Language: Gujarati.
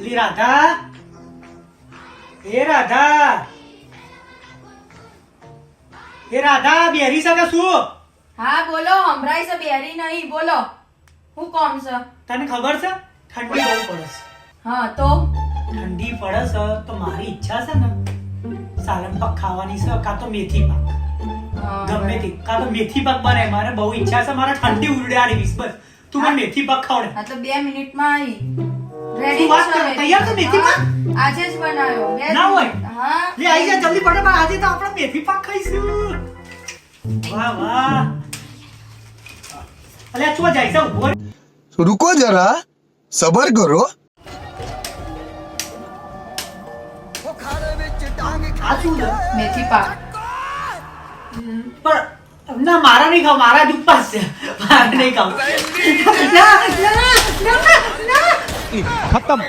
લી રાધા, એ રાધા, એ રાધા બેરી શકે શું? હા બોલો, હમરાય છે બેરી નહીં, બોલો હું કોમ છે? તને ખબર છે ઠંડી બહુ પડે છે. હા તો ઠંડી પડે છે તો મારી ઈચ્છા છે ને સાલન પાક ખાવાની છે, કાં તો મેથી પાક, હા, ગમે તે, કાં તો મેથી પાક બને. મારે બહુ ઈચ્છા છે, મારે ઠંડી ઉડાડી વીસ બસ. તું મને મેથી પાક ખવડે. હા તો 2 મિનિટમાં આવી. રેડી તું વાત કર, તૈયાર છે મેથી પાક? આજે જ બનાવ્યો. ના હોય. હા લે આઈ જા જલ્દી ફટાફટ, આજે તો આપણે મેથી પાક ખાઈશું. વાહ વાહ. અલ્યા ચો જાય છે ઉભો રહે. रुको जरा सबर करो. આ શું છે? મેથી પાક. પણ ના મારા નહીં ખાવ, મારા જ ઉપવાસ છે, મારા નહીં ખાવ. ના, ના, ના, ના. खत्म